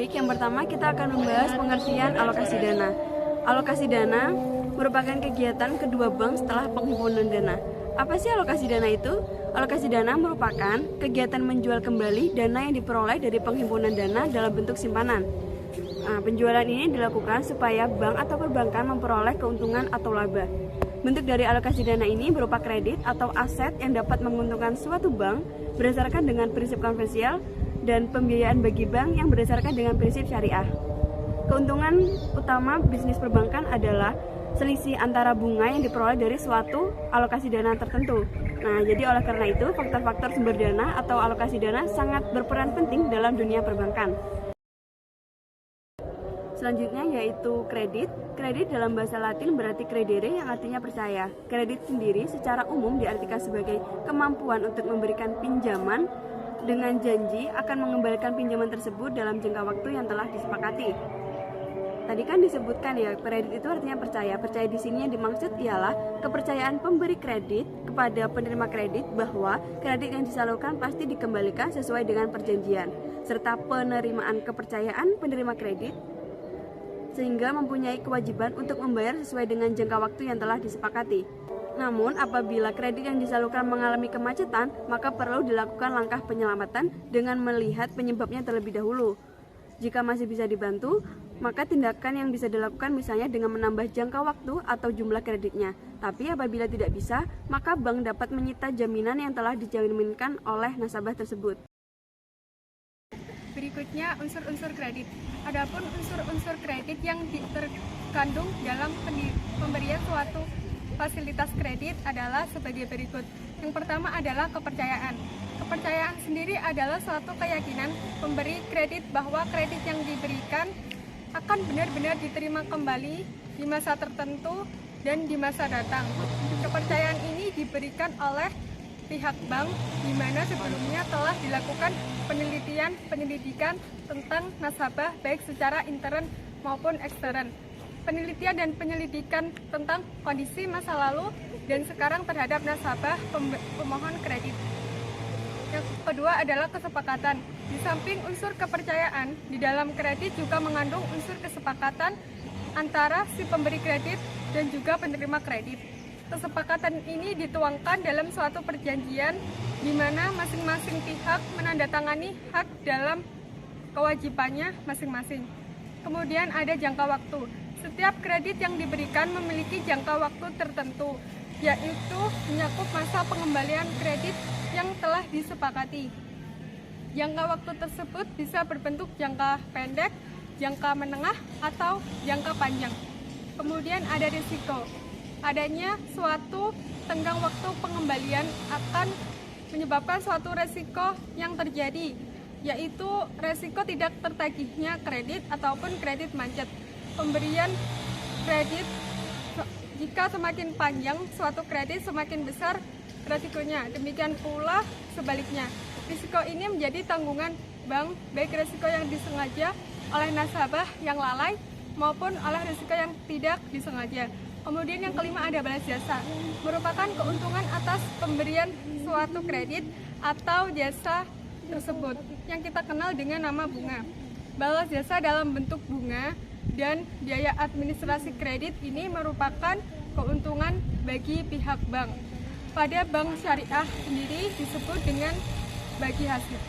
Baik, yang pertama kita akan membahas pengertian alokasi dana. Alokasi dana merupakan kegiatan kedua bank setelah penghimpunan dana. Apa sih alokasi dana itu? Alokasi dana merupakan kegiatan menjual kembali dana yang diperoleh dari penghimpunan dana dalam bentuk simpanan. Penjualan ini dilakukan supaya bank atau perbankan memperoleh keuntungan atau laba. Bentuk dari alokasi dana ini berupa kredit atau aset yang dapat menguntungkan suatu bank berdasarkan dengan prinsip konvensional dan pembiayaan bagi bank yang berdasarkan dengan prinsip syariah. Keuntungan utama bisnis perbankan adalah selisih antara bunga yang diperoleh dari suatu alokasi dana tertentu. Nah, jadi oleh karena itu, faktor-faktor sumber dana atau alokasi dana sangat berperan penting dalam dunia perbankan. Selanjutnya yaitu kredit. Kredit dalam bahasa Latin berarti credere yang artinya percaya. Kredit sendiri secara umum diartikan sebagai kemampuan untuk memberikan pinjaman dengan janji akan mengembalikan pinjaman tersebut dalam jangka waktu yang telah disepakati. Tadi kan disebutkan ya, kredit itu artinya percaya. Percaya di sini yang dimaksud ialah kepercayaan pemberi kredit kepada penerima kredit bahwa kredit yang disalurkan pasti dikembalikan sesuai dengan perjanjian, serta penerimaan kepercayaan penerima kredit sehingga mempunyai kewajiban untuk membayar sesuai dengan jangka waktu yang telah disepakati. Namun, apabila kredit yang disalurkan mengalami kemacetan, maka perlu dilakukan langkah penyelamatan dengan melihat penyebabnya terlebih dahulu. Jika masih bisa dibantu, maka tindakan yang bisa dilakukan misalnya dengan menambah jangka waktu atau jumlah kreditnya. Tapi apabila tidak bisa, maka bank dapat menyita jaminan yang telah dijaminkan oleh nasabah tersebut. Berikutnya unsur-unsur kredit. Adapun unsur-unsur kredit yang terkandung dalam pemberian suatu fasilitas kredit adalah sebagai berikut. Yang pertama adalah kepercayaan. Kepercayaan sendiri adalah suatu keyakinan pemberi kredit bahwa kredit yang diberikan akan benar-benar diterima kembali di masa tertentu dan di masa datang. Kepercayaan ini diberikan oleh pihak bank di mana sebelumnya telah dilakukan penyelidikan tentang nasabah baik secara intern maupun ekstern. Penelitian dan penyelidikan tentang kondisi masa lalu dan sekarang terhadap nasabah pemohon kredit. Yang kedua adalah kesepakatan. Di samping unsur kepercayaan, di dalam kredit juga mengandung unsur kesepakatan antara si pemberi kredit dan juga penerima kredit. Kesepakatan ini dituangkan dalam suatu perjanjian di mana masing-masing pihak menandatangani hak dalam kewajibannya masing-masing. Kemudian ada jangka waktu. Setiap kredit yang diberikan memiliki jangka waktu tertentu, yaitu mencakup masa pengembalian kredit yang telah disepakati. Jangka waktu tersebut bisa berbentuk jangka pendek, jangka menengah, atau jangka panjang. Kemudian ada risiko. Adanya suatu tenggang waktu pengembalian akan menyebabkan suatu resiko yang terjadi, yaitu resiko tidak tertagihnya kredit ataupun kredit macet. Pemberian kredit, jika semakin panjang suatu kredit semakin besar resikonya, demikian pula sebaliknya. Risiko ini menjadi tanggungan bank, baik risiko yang disengaja oleh nasabah yang lalai maupun oleh risiko yang tidak disengaja. Kemudian yang kelima ada balas jasa, merupakan keuntungan atas pemberian suatu kredit atau jasa tersebut yang kita kenal dengan nama bunga. Balas jasa dalam bentuk bunga dan biaya administrasi kredit ini merupakan keuntungan bagi pihak bank. Pada bank syariah sendiri disebut dengan bagi hasil.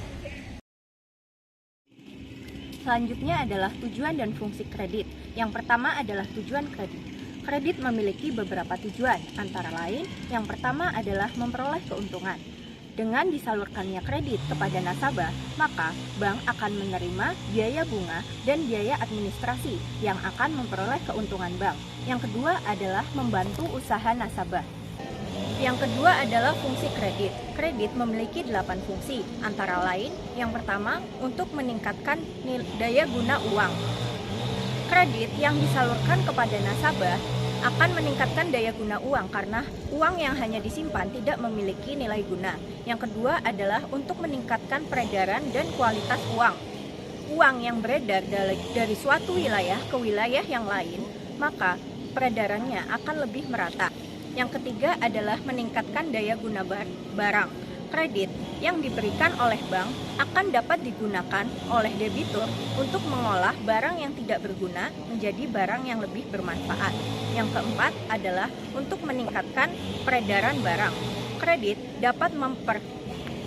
Selanjutnya adalah tujuan dan fungsi kredit. Yang pertama adalah tujuan kredit. Kredit memiliki beberapa tujuan, antara lain yang pertama adalah memperoleh keuntungan. Dengan disalurkannya kredit kepada nasabah, maka bank akan menerima biaya bunga dan biaya administrasi yang akan memperoleh keuntungan bank. Yang kedua adalah membantu usaha nasabah. Yang kedua adalah fungsi kredit. Kredit memiliki 8 fungsi, antara lain yang pertama untuk meningkatkan daya guna uang. Kredit yang disalurkan kepada nasabah akan meningkatkan daya guna uang karena uang yang hanya disimpan tidak memiliki nilai guna. Yang kedua adalah untuk meningkatkan peredaran dan kualitas uang. Uang yang beredar dari suatu wilayah ke wilayah yang lain, maka peredarannya akan lebih merata. Yang ketiga adalah meningkatkan daya guna barang. Kredit yang diberikan oleh bank akan dapat digunakan oleh debitur untuk mengolah barang yang tidak berguna menjadi barang yang lebih bermanfaat. Yang keempat adalah untuk meningkatkan peredaran barang. Kredit dapat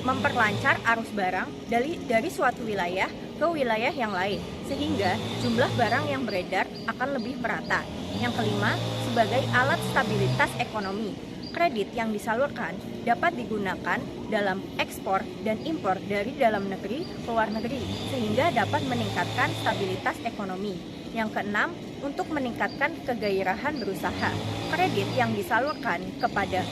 memperlancar arus barang dari suatu wilayah ke wilayah yang lain, sehingga jumlah barang yang beredar akan lebih merata. Yang kelima, sebagai alat stabilitas ekonomi. Kredit yang disalurkan dapat digunakan dalam ekspor dan impor dari dalam negeri ke luar negeri, sehingga dapat meningkatkan stabilitas ekonomi. Yang keenam, untuk meningkatkan kegairahan berusaha. Kredit yang disalurkan kepada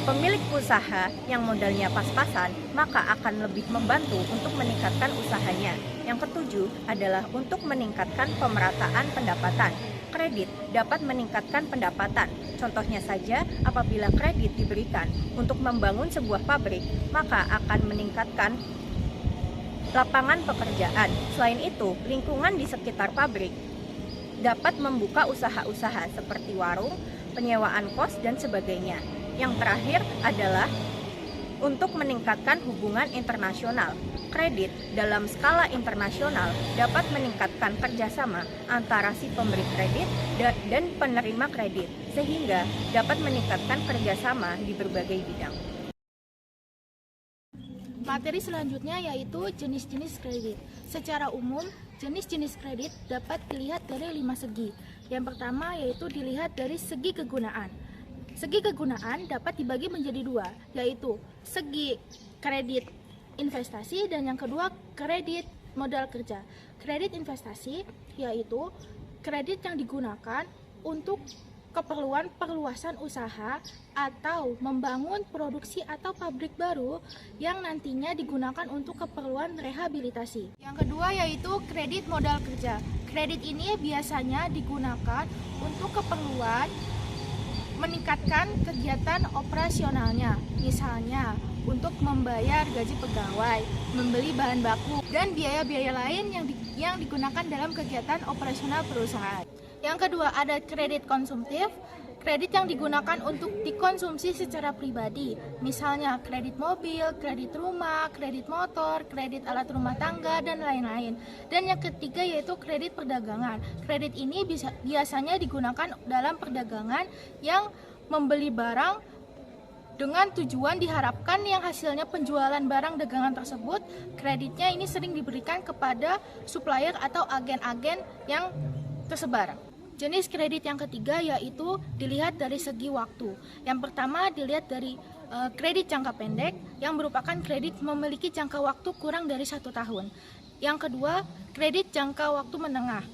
pemilik usaha yang modalnya pas-pasan, maka akan lebih membantu untuk meningkatkan usahanya. Yang ketujuh adalah untuk meningkatkan pemerataan pendapatan. Kredit dapat meningkatkan pendapatan. Contohnya saja, apabila kredit diberikan untuk membangun sebuah pabrik, maka akan meningkatkan lapangan pekerjaan. Selain itu, lingkungan di sekitar pabrik dapat membuka usaha-usaha seperti warung, penyewaan kos, dan sebagainya. Yang terakhir adalah untuk meningkatkan hubungan internasional. Kredit dalam skala internasional dapat meningkatkan kerjasama antara si pemberi kredit dan penerima kredit, sehingga dapat meningkatkan kerjasama di berbagai bidang. Materi selanjutnya yaitu jenis-jenis kredit. Secara umum, jenis-jenis kredit dapat dilihat dari 5 segi. Yang pertama yaitu dilihat dari segi kegunaan. Segi kegunaan dapat dibagi menjadi 2, yaitu segi kredit investasi dan yang kedua kredit modal kerja. Kredit investasi yaitu kredit yang digunakan untuk keperluan perluasan usaha atau membangun produksi atau pabrik baru yang nantinya digunakan untuk keperluan rehabilitasi. Yang kedua yaitu kredit modal kerja. Kredit ini biasanya digunakan untuk keperluan meningkatkan kegiatan operasionalnya, misalnya untuk membayar gaji pegawai, membeli bahan baku, dan biaya-biaya lain yang digunakan dalam kegiatan operasional perusahaan. Yang kedua ada kredit konsumtif, kredit yang digunakan untuk dikonsumsi secara pribadi, misalnya kredit mobil, kredit rumah, kredit motor, kredit alat rumah tangga, dan lain-lain. Dan yang ketiga yaitu kredit perdagangan. Kredit ini biasanya digunakan dalam perdagangan yang membeli barang dengan tujuan diharapkan yang hasilnya penjualan barang dagangan tersebut, kreditnya ini sering diberikan kepada supplier atau agen-agen yang tersebar. Jenis kredit yang ketiga yaitu dilihat dari segi waktu. Yang pertama dilihat dari kredit jangka pendek yang merupakan kredit memiliki jangka waktu kurang dari 1 tahun. Yang kedua, kredit jangka waktu menengah.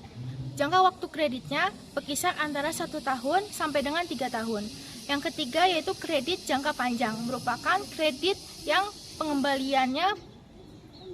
Jangka waktu kreditnya berkisar antara 1 tahun sampai dengan 3 tahun. Yang ketiga yaitu kredit jangka panjang, merupakan kredit yang pengembaliannya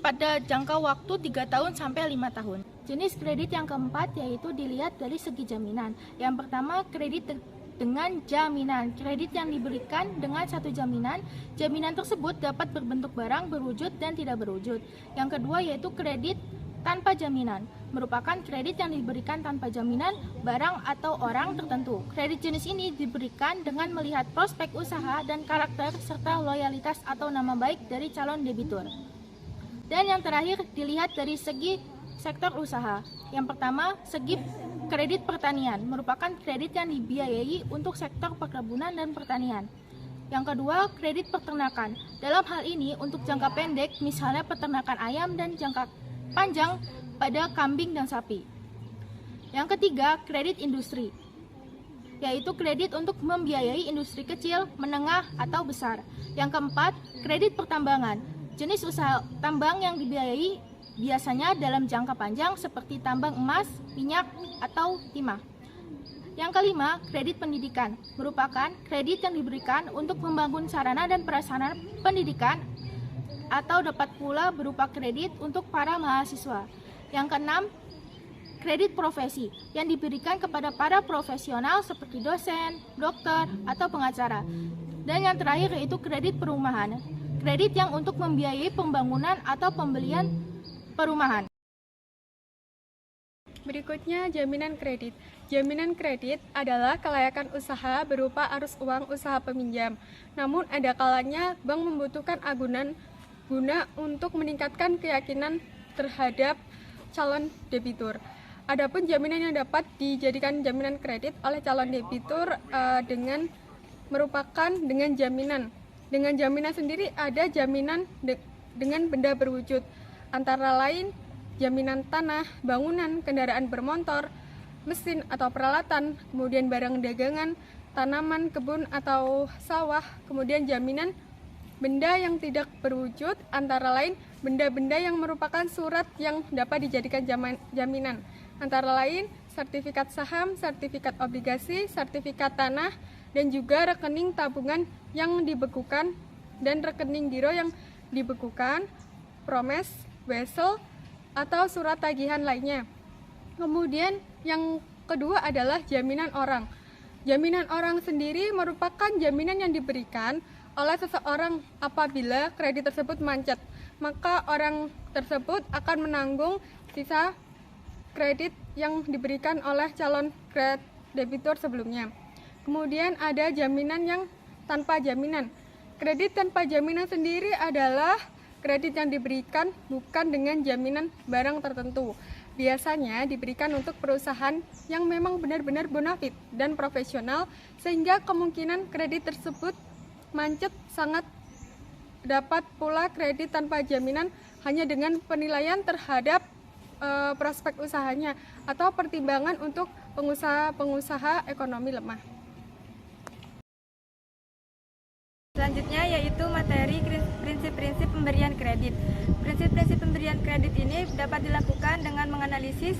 pada jangka waktu 3 tahun sampai 5 tahun. Jenis kredit yang keempat yaitu dilihat dari segi jaminan. Yang pertama kredit dengan jaminan. Kredit yang diberikan dengan satu jaminan. Jaminan tersebut dapat berbentuk barang, berwujud dan tidak berwujud. Yang kedua yaitu kredit tanpa jaminan, merupakan kredit yang diberikan tanpa jaminan barang atau orang tertentu. Kredit jenis ini diberikan dengan melihat prospek usaha dan karakter serta loyalitas atau nama baik dari calon debitur. Dan yang terakhir dilihat dari segi sektor usaha. Yang pertama, segi kredit pertanian, merupakan kredit yang dibiayai untuk sektor perkebunan dan pertanian. Yang kedua, kredit peternakan. Dalam hal ini untuk jangka pendek, misalnya peternakan ayam, dan jangka panjang pada kambing dan sapi. Yang ketiga, kredit industri, yaitu kredit untuk membiayai industri kecil, menengah, atau besar. Yang keempat, kredit pertambangan, jenis usaha tambang yang dibiayai biasanya dalam jangka panjang seperti tambang emas, minyak, atau timah. Yang kelima, kredit pendidikan, merupakan kredit yang diberikan untuk membangun sarana dan prasarana pendidikan atau dapat pula berupa kredit untuk para mahasiswa. Yang keenam, kredit profesi yang diberikan kepada para profesional seperti dosen, dokter, atau pengacara. Dan yang terakhir yaitu kredit perumahan, kredit yang untuk membiayai pembangunan atau pembelian perumahan. Berikutnya, jaminan kredit. Jaminan kredit adalah kelayakan usaha berupa arus uang usaha peminjam. Namun, ada kalanya bank membutuhkan agunan guna untuk meningkatkan keyakinan terhadap calon debitur. Adapun jaminan yang dapat dijadikan jaminan kredit oleh calon debitur dengan jaminan. Dengan jaminan sendiri ada jaminan dengan benda berwujud, antara lain jaminan tanah, bangunan, kendaraan bermotor, mesin atau peralatan, kemudian barang dagangan, tanaman, kebun atau sawah, kemudian jaminan benda yang tidak berwujud, antara lain benda-benda yang merupakan surat yang dapat dijadikan jaminan, antara lain sertifikat saham, sertifikat obligasi, sertifikat tanah, dan juga rekening tabungan yang dibekukan dan rekening giro yang dibekukan, promes, wesel, atau surat tagihan lainnya. Kemudian yang kedua adalah jaminan orang. Jaminan orang sendiri merupakan jaminan yang diberikan oleh seseorang apabila kredit tersebut macet, maka orang tersebut akan menanggung sisa kredit yang diberikan oleh calon debitur sebelumnya. Kemudian ada jaminan yang tanpa jaminan. Kredit tanpa jaminan sendiri adalah kredit yang diberikan bukan dengan jaminan barang tertentu. Biasanya diberikan untuk perusahaan yang memang benar-benar bonafit dan profesional, sehingga kemungkinan kredit tersebut macet sangat. Dapat pula kredit tanpa jaminan hanya dengan penilaian terhadap prospek usahanya atau pertimbangan untuk pengusaha ekonomi lemah. Selanjutnya yaitu materi prinsip-prinsip pemberian kredit. Prinsip-prinsip pemberian kredit ini dapat dilakukan dengan menganalisis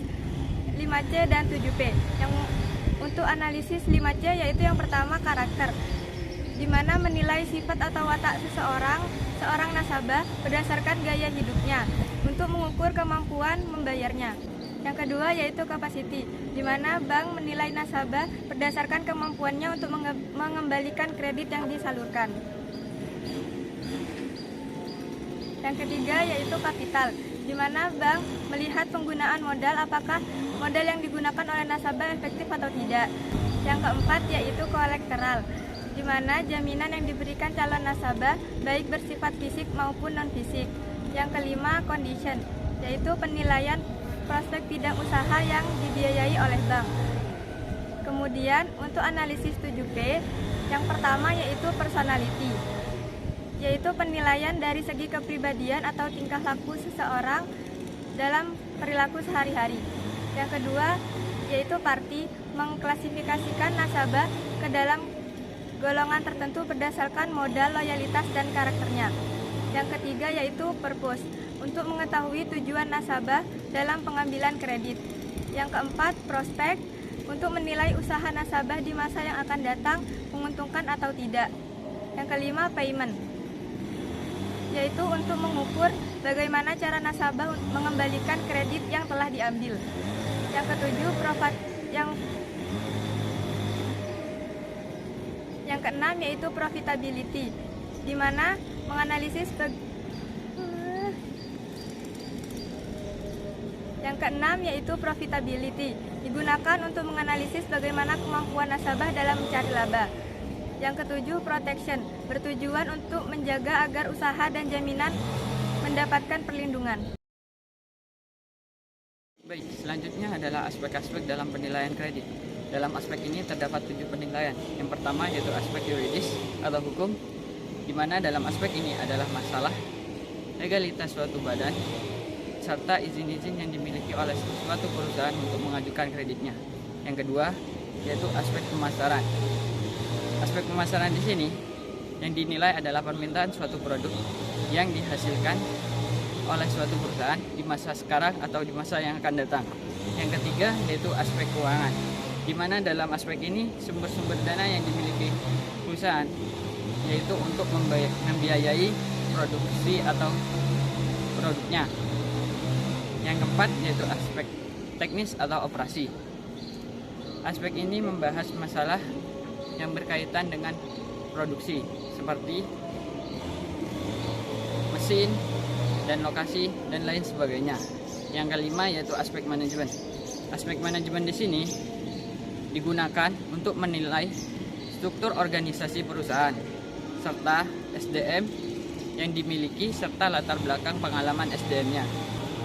5C dan 7P. Yang untuk analisis 5C yaitu yang pertama karakter, di mana menilai sifat atau watak seorang nasabah berdasarkan gaya hidupnya untuk mengukur kemampuan membayarnya. Yang kedua yaitu capacity, di mana bank menilai nasabah berdasarkan kemampuannya untuk mengembalikan kredit yang disalurkan. Yang ketiga yaitu kapital, di mana bank melihat penggunaan modal, apakah modal yang digunakan oleh nasabah efektif atau tidak. Yang keempat yaitu kolateral, di mana jaminan yang diberikan calon nasabah baik bersifat fisik maupun non-fisik. Yang kelima condition, yaitu penilaian prospek bidang usaha yang dibiayai oleh bank. Kemudian untuk analisis 7P, yang pertama yaitu personality, yaitu penilaian dari segi kepribadian atau tingkah laku seseorang dalam perilaku sehari-hari. Yang kedua yaitu party, mengklasifikasikan nasabah ke dalam golongan tertentu berdasarkan modal, loyalitas, dan karakternya. Yang ketiga yaitu purpose, untuk mengetahui tujuan nasabah dalam pengambilan kredit. Yang keempat, prospek, untuk menilai usaha nasabah di masa yang akan datang menguntungkan atau tidak. Yang kelima, payment, yaitu untuk mengukur bagaimana cara nasabah mengembalikan kredit yang telah diambil. Yang ketujuh, yang keenam yaitu profitability, di mana menganalisis Yang keenam yaitu profitability, digunakan untuk menganalisis bagaimana kemampuan nasabah dalam mencari laba. Yang ketujuh, protection, bertujuan untuk menjaga agar usaha dan jaminan mendapatkan perlindungan. Baik, selanjutnya adalah aspek-aspek dalam penilaian kredit. Dalam aspek ini terdapat 7 penilaian. Yang pertama yaitu aspek yuridis atau hukum, di mana dalam aspek ini adalah masalah legalitas suatu badan serta izin-izin yang dimiliki oleh suatu perusahaan untuk mengajukan kreditnya. Yang kedua yaitu aspek pemasaran. Aspek pemasaran di sini yang dinilai adalah permintaan suatu produk yang dihasilkan oleh suatu perusahaan di masa sekarang atau di masa yang akan datang. Yang ketiga yaitu aspek keuangan, di mana dalam aspek ini sumber-sumber dana yang dimiliki perusahaan yaitu untuk membiayai produksi atau produknya. Yang keempat yaitu aspek teknis atau operasi. Aspek ini membahas masalah yang berkaitan dengan produksi seperti mesin dan lokasi dan lain sebagainya. Yang kelima yaitu aspek manajemen, Aspek manajemen di sini digunakan untuk menilai struktur organisasi perusahaan serta SDM yang dimiliki serta latar belakang pengalaman SDM-nya.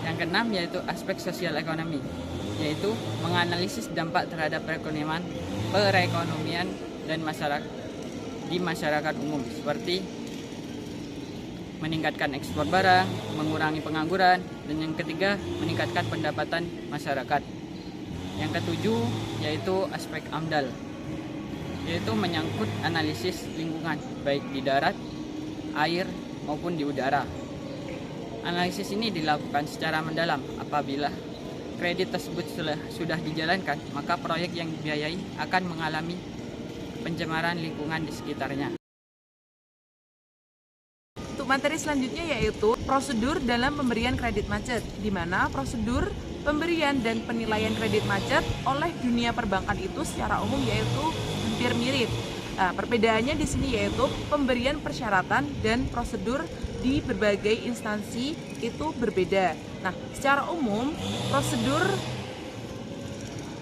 Yang keenam yaitu aspek sosial ekonomi, yaitu menganalisis dampak terhadap perekonomian dan masyarakat umum seperti meningkatkan ekspor barang, mengurangi pengangguran, dan yang ketiga meningkatkan pendapatan masyarakat. Yang ketujuh yaitu aspek AMDAL, yaitu menyangkut analisis lingkungan baik di darat, air maupun di udara. Analisis ini dilakukan secara mendalam. Apabila kredit tersebut sudah dijalankan, maka proyek yang dibiayai akan mengalami pencemaran lingkungan di sekitarnya. Untuk materi selanjutnya yaitu prosedur dalam pemberian kredit macet, di mana prosedur pemberian dan penilaian kredit macet oleh dunia perbankan itu secara umum yaitu hampir mirip. Nah, perbedaannya di sini yaitu pemberian persyaratan dan prosedur di berbagai instansi itu berbeda. Nah, secara umum prosedur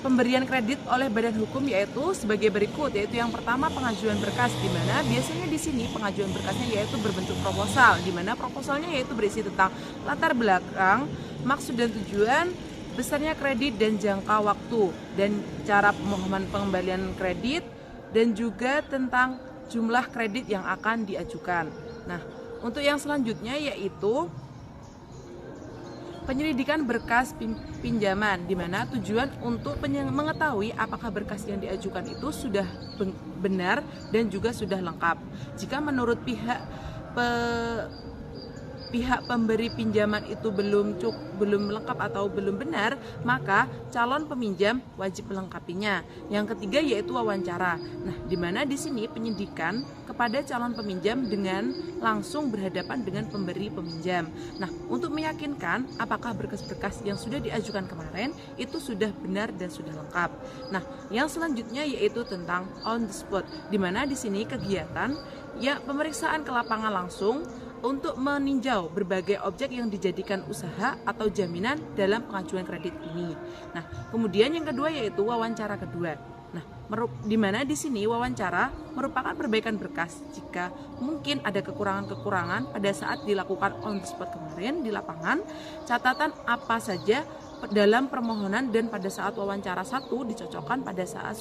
pemberian kredit oleh badan hukum yaitu sebagai berikut, yaitu yang pertama pengajuan berkas, di mana biasanya di sini pengajuan berkasnya yaitu berbentuk proposal, di mana proposalnya yaitu berisi tentang latar belakang, maksud dan tujuan, besarnya kredit dan jangka waktu, dan cara pemohonan pengembalian kredit, dan juga tentang jumlah kredit yang akan diajukan. Nah, untuk yang selanjutnya yaitu penyelidikan berkas pinjaman, di mana tujuan untuk mengetahui apakah berkas yang diajukan itu sudah benar dan juga sudah lengkap. Jika menurut pihak pemberi pinjaman itu belum lengkap atau belum benar, maka calon peminjam wajib melengkapinya. Yang ketiga yaitu wawancara. Nah, di mana di sini penyidikan kepada calon peminjam dengan langsung berhadapan dengan pemberi peminjam. Nah, untuk meyakinkan apakah berkas-berkas yang sudah diajukan kemarin itu sudah benar dan sudah lengkap. Nah, yang selanjutnya yaitu tentang on the spot, di mana di sini kegiatan ya pemeriksaan ke lapangan langsung untuk meninjau berbagai objek yang dijadikan usaha atau jaminan dalam pengajuan kredit ini. Nah, kemudian yang kedua yaitu wawancara kedua. Nah, di mana di sini wawancara merupakan perbaikan berkas jika mungkin ada kekurangan-kekurangan pada saat dilakukan on the spot kemarin di lapangan, catatan apa saja dalam permohonan dan pada saat wawancara satu dicocokkan pada saat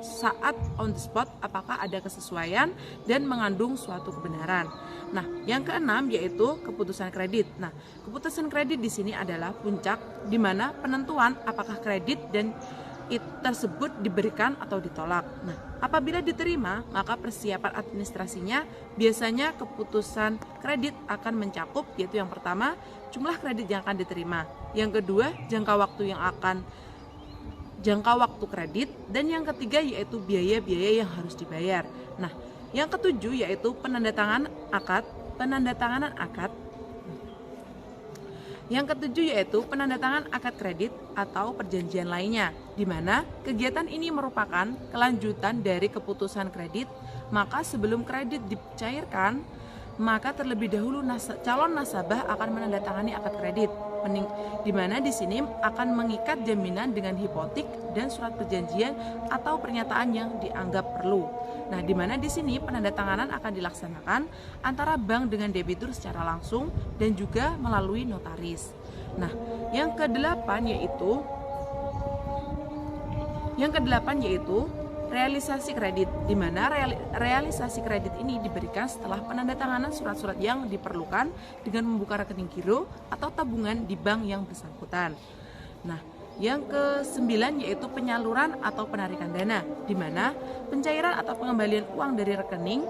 saat on the spot apakah ada kesesuaian dan mengandung suatu kebenaran. Nah, yang keenam yaitu keputusan kredit. Nah, keputusan kredit di sini adalah puncak di mana penentuan apakah kredit dan tersebut diberikan atau ditolak. Nah, apabila diterima, maka persiapan administrasinya biasanya keputusan kredit akan mencakup yaitu yang pertama, jumlah kredit yang akan diterima. Yang kedua, jangka waktu kredit, dan yang ketiga yaitu biaya-biaya yang harus dibayar. Nah, yang ketujuh yaitu penandatanganan akad. Yang ketujuh yaitu penandatangan akad kredit atau perjanjian lainnya, di mana kegiatan ini merupakan kelanjutan dari keputusan kredit. Maka sebelum kredit dicairkan, maka terlebih dahulu calon nasabah akan menandatangani akad kredit, di mana di sini akan mengikat jaminan dengan hipotek dan surat perjanjian atau pernyataan yang dianggap perlu. Nah, di mana di sini penandatanganan akan dilaksanakan antara bank dengan debitur secara langsung dan juga melalui notaris. Nah, yang kedelapan yaitu realisasi kredit, di mana realisasi kredit ini diberikan setelah penandatanganan surat-surat yang diperlukan dengan membuka rekening giro atau tabungan di bank yang bersangkutan. Nah, yang ke-9 yaitu penyaluran atau penarikan dana, di mana pencairan atau pengembalian uang dari rekening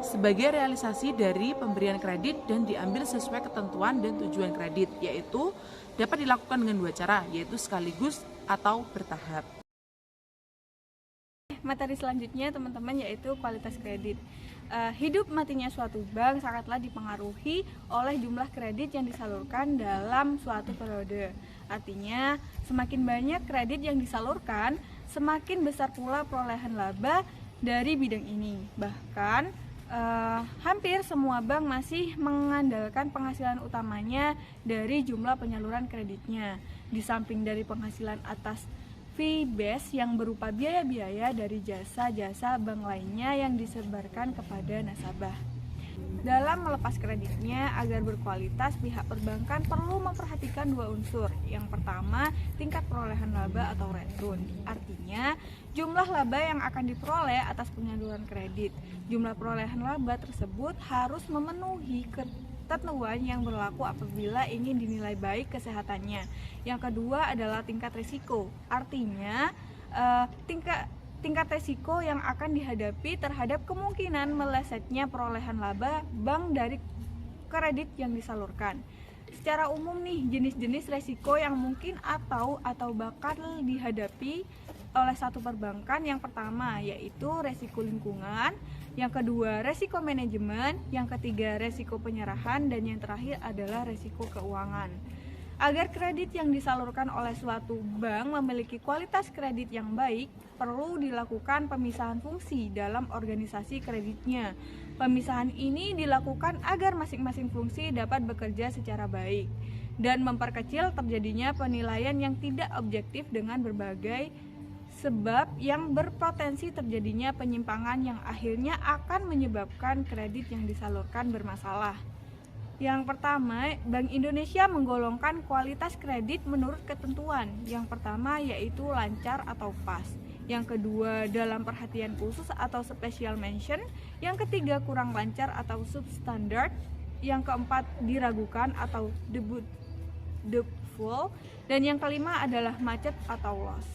sebagai realisasi dari pemberian kredit dan diambil sesuai ketentuan dan tujuan kredit, yaitu dapat dilakukan dengan dua cara, yaitu sekaligus atau bertahap. Materi selanjutnya teman-teman yaitu kualitas kredit. Hidup matinya suatu bank sangatlah dipengaruhi oleh jumlah kredit yang disalurkan dalam suatu periode. Artinya, semakin banyak kredit yang disalurkan, semakin besar pula perolehan laba dari bidang ini. Bahkan hampir semua bank masih mengandalkan penghasilan utamanya dari jumlah penyaluran kreditnya. Di samping dari penghasilan atas fee base yang berupa biaya-biaya dari jasa-jasa bank lainnya yang disebarkan kepada nasabah. Dalam melepas kreditnya agar berkualitas, pihak perbankan perlu memperhatikan dua unsur. Yang pertama, tingkat perolehan laba atau return. Artinya, jumlah laba yang akan diperoleh atas penyaluran kredit. Jumlah perolehan laba tersebut harus memenuhi ketentuan yang berlaku apabila ingin dinilai baik kesehatannya. Yang kedua adalah tingkat risiko. Artinya, tingkat resiko yang akan dihadapi terhadap kemungkinan melesetnya perolehan laba bank dari kredit yang disalurkan. Secara umum nih, jenis-jenis resiko yang mungkin atau bakal dihadapi oleh satu perbankan, yang pertama yaitu resiko lingkungan, yang kedua resiko manajemen, yang ketiga resiko penyerahan, dan yang terakhir adalah resiko keuangan. Agar kredit yang disalurkan oleh suatu bank memiliki kualitas kredit yang baik, perlu dilakukan pemisahan fungsi dalam organisasi kreditnya. Pemisahan ini dilakukan agar masing-masing fungsi dapat bekerja secara baik dan memperkecil terjadinya penilaian yang tidak objektif dengan berbagai sebab yang berpotensi terjadinya penyimpangan yang akhirnya akan menyebabkan kredit yang disalurkan bermasalah. Yang pertama, Bank Indonesia menggolongkan kualitas kredit menurut ketentuan. Yang pertama yaitu lancar atau pas. Yang kedua dalam perhatian khusus atau special mention. Yang ketiga kurang lancar atau substandard. Yang keempat diragukan atau doubtful. Dan yang kelima adalah macet atau loss.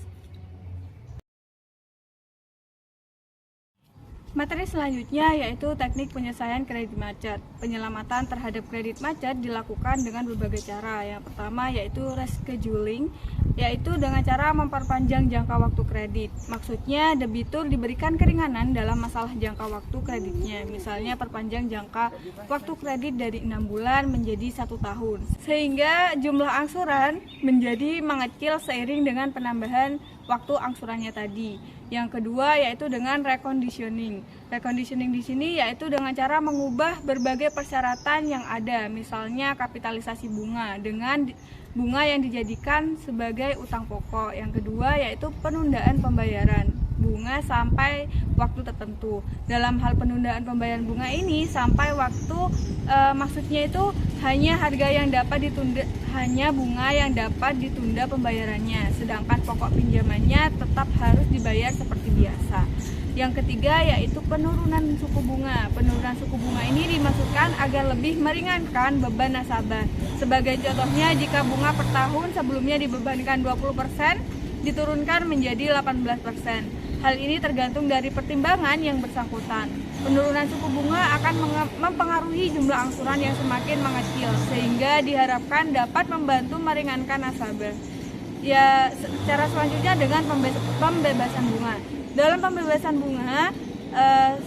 Materi selanjutnya yaitu teknik penyelesaian kredit macet. Penyelamatan terhadap kredit macet dilakukan dengan berbagai cara. Yang pertama yaitu rescheduling, yaitu dengan cara memperpanjang jangka waktu kredit. Maksudnya debitur diberikan keringanan dalam masalah jangka waktu kreditnya. Misalnya perpanjang jangka waktu kredit dari 6 bulan menjadi 1 tahun. Sehingga jumlah angsuran menjadi mengecil seiring dengan penambahan waktu angsurannya tadi. Yang kedua yaitu dengan reconditioning. Reconditioning di sini yaitu dengan cara mengubah berbagai persyaratan yang ada, misalnya kapitalisasi bunga dengan bunga yang dijadikan sebagai utang pokok. Yang kedua yaitu penundaan pembayaran bunga sampai waktu tertentu. Dalam hal penundaan pembayaran bunga ini sampai waktu maksudnya itu hanya harga yang dapat ditunda, hanya bunga yang dapat ditunda pembayarannya, sedangkan pokok pinjamannya tetap harus dibayar seperti biasa. Yang ketiga yaitu penurunan suku bunga. Penurunan suku bunga ini dimaksudkan agar lebih meringankan beban nasabah. Sebagai contohnya, jika bunga per tahun sebelumnya dibebankan 20%, diturunkan menjadi 18%. Hal ini tergantung dari pertimbangan yang bersangkutan. Penurunan suku bunga akan mempengaruhi jumlah angsuran yang semakin mengecil, sehingga diharapkan dapat membantu meringankan nasabah. Ya, cara selanjutnya dengan pembebasan bunga. Dalam pembebasan bunga,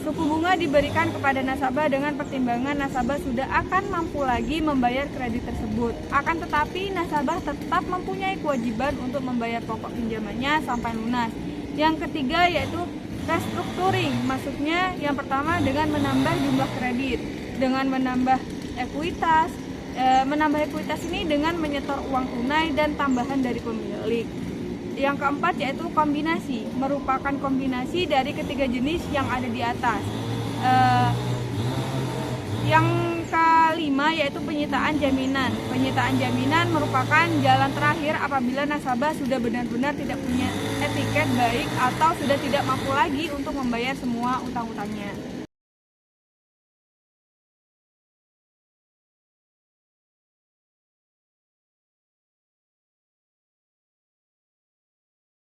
suku bunga diberikan kepada nasabah dengan pertimbangan nasabah sudah akan mampu lagi membayar kredit tersebut. Akan tetapi nasabah tetap mempunyai kewajiban untuk membayar pokok pinjamannya sampai lunas. Yang ketiga yaitu restructuring, maksudnya yang pertama dengan menambah jumlah kredit, dengan menambah ekuitas. Menambah ekuitas ini dengan menyetor uang tunai dan tambahan dari pemilik. Yang keempat yaitu kombinasi, merupakan kombinasi dari ketiga jenis yang ada di atas. Yang kelima yaitu penyitaan jaminan. Penyitaan jaminan merupakan jalan terakhir apabila nasabah sudah benar-benar tidak punya etiket baik atau sudah tidak mampu lagi untuk membayar semua utang-utangnya.